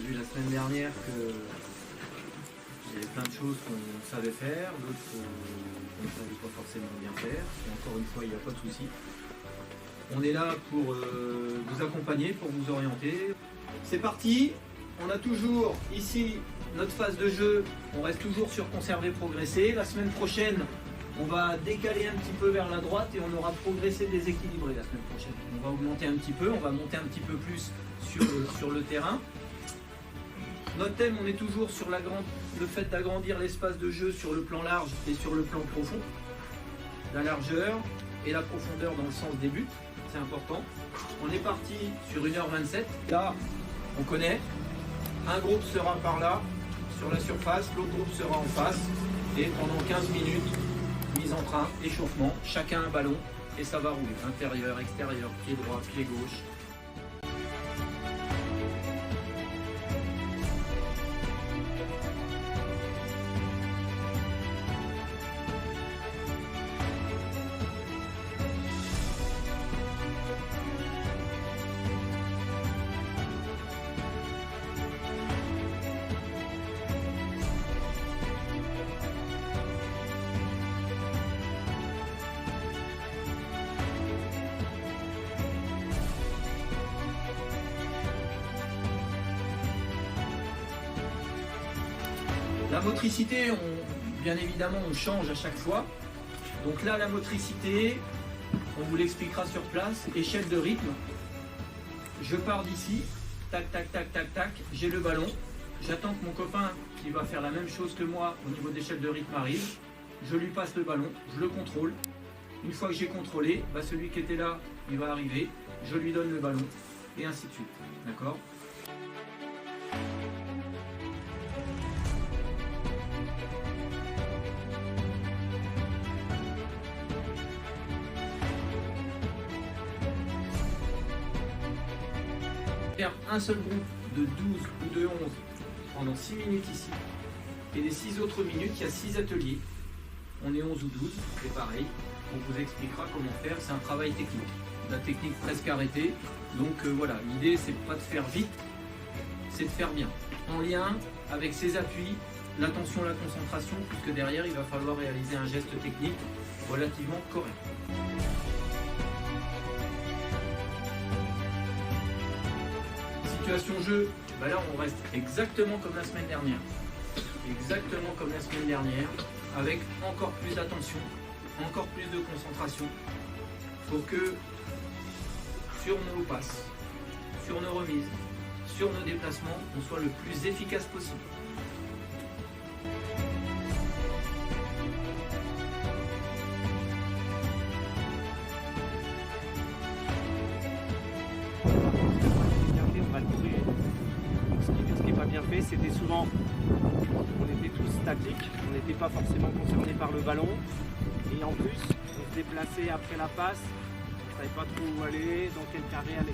vu la semaine dernière qu'il y avait plein de choses qu'on savait faire, d'autres qu'on ne savait pas forcément bien faire. Et encore une fois, il n'y a pas de souci. On est là pour vous accompagner, pour vous orienter. C'est parti. On a toujours ici notre phase de jeu. On reste toujours sur conserver, progresser. La semaine prochaine, on va décaler un petit peu vers la droite et on aura progressé, déséquilibré la semaine prochaine. On va augmenter un petit peu, on va monter un petit peu plus sur le terrain. Notre thème, on est toujours sur le fait d'agrandir l'espace de jeu sur le plan large et sur le plan profond. La largeur et la profondeur dans le sens des buts, c'est important. On est parti sur 1h27. Là, on connaît. Un groupe sera par là, sur la surface, l'autre groupe sera en face. Et pendant 15 minutes, mise en train, échauffement, chacun un ballon et ça va rouler. Intérieur, extérieur, pied droit, pied gauche. La motricité, bien évidemment, on change à chaque fois. Donc là, la motricité, on vous l'expliquera sur place. Échelle de rythme. Je pars d'ici. Tac, tac, tac, tac, tac. J'ai le ballon. J'attends que mon copain, qui va faire la même chose que moi au niveau d'échelle de rythme, arrive. Je lui passe le ballon. Je le contrôle. Une fois que j'ai contrôlé, celui qui était là, il va arriver. Je lui donne le ballon. Et ainsi de suite. D'accord ? Faire un seul groupe de 12 ou de 11 pendant 6 minutes ici. Et les 6 autres minutes, il y a 6 ateliers. On est 11 ou 12, c'est pareil. On vous expliquera comment faire. C'est un travail technique. La technique presque arrêtée. Donc voilà, l'idée c'est pas de faire vite, c'est de faire bien. En lien avec ses appuis, l'attention, la concentration, puisque derrière il va falloir réaliser un geste technique relativement correct. Situation jeu, là on reste exactement comme la semaine dernière. Exactement comme la semaine dernière, avec encore plus d'attention, encore plus de concentration, pour que sur nos passes, sur nos remises, sur nos déplacements, on soit le plus efficace possible. Ce qui n'est pas bien fait, c'était souvent, on était tous statiques, on n'était pas forcément concernés par le ballon, et en plus, on se déplaçait après la passe, on ne savait pas trop où aller, dans quel carré aller.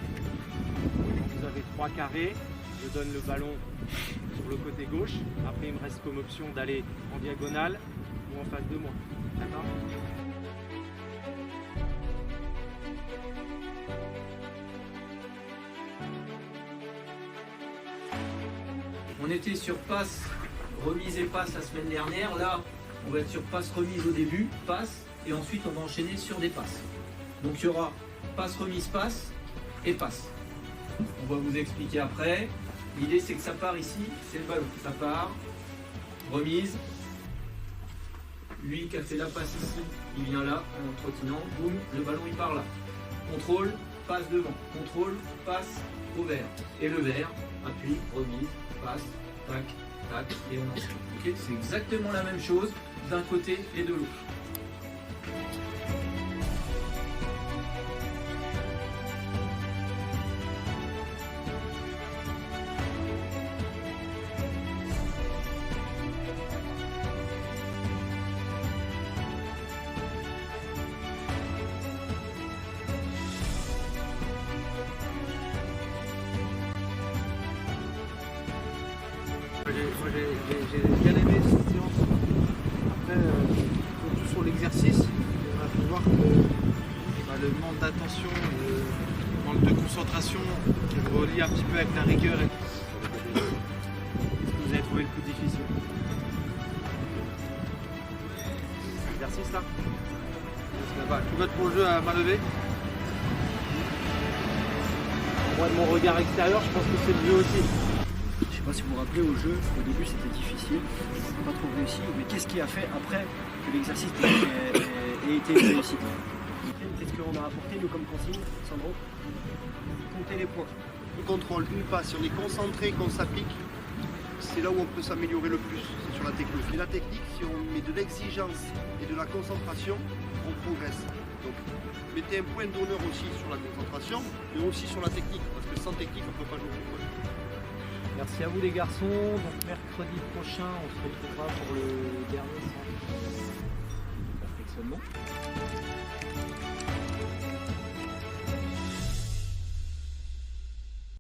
Donc vous avez 3 carrés, je donne le ballon sur le côté gauche, après il me reste comme option d'aller en diagonale ou en face de moi. D'accord ? On était sur passe, remise et passe la semaine dernière. Là, on va être sur passe, remise au début, passe, et ensuite on va enchaîner sur des passes. Donc il y aura passe, remise, passe et passe. On va vous expliquer après. L'idée c'est que ça part ici, c'est le ballon. Ça part, remise. Lui qui a fait la passe ici, il vient là en trottinant, boum, le ballon il part là. Contrôle, passe devant. Contrôle, passe au vert. Et le vert, appui, remise, passe, tac, tac, et on enchaîne. Okay, c'est exactement la même chose d'un côté et de l'autre. J'ai bien aimé cette séance. Après, surtout sur l'exercice, on a pu voir que le manque d'attention, le manque de concentration qui relie un petit peu avec la rigueur. trouvé le plus difficile. Exercice là. Tu veux être pour le jeu à main levée? Moi de mon regard extérieur, je pense que c'est le jeu aussi. Je sais pas si vous vous rappelez, au jeu, au début c'était difficile, pas trop réussi, mais qu'est-ce qui a fait après que l'exercice ait été réussi? Qu'est-ce qu'on a apporté nous comme consigne, Sandro? Compter les points. Le contrôle, une passe, si on est concentré, qu'on s'applique, c'est là où on peut s'améliorer le plus, c'est sur la technique. Et la technique, si on met de l'exigence et de la concentration, on progresse. Donc, mettez un point d'honneur aussi sur la concentration, mais aussi sur la technique, parce que sans technique, on ne peut pas jouer. Merci à vous les garçons. Donc mercredi prochain, on se retrouvera pour le dernier centre de perfectionnement.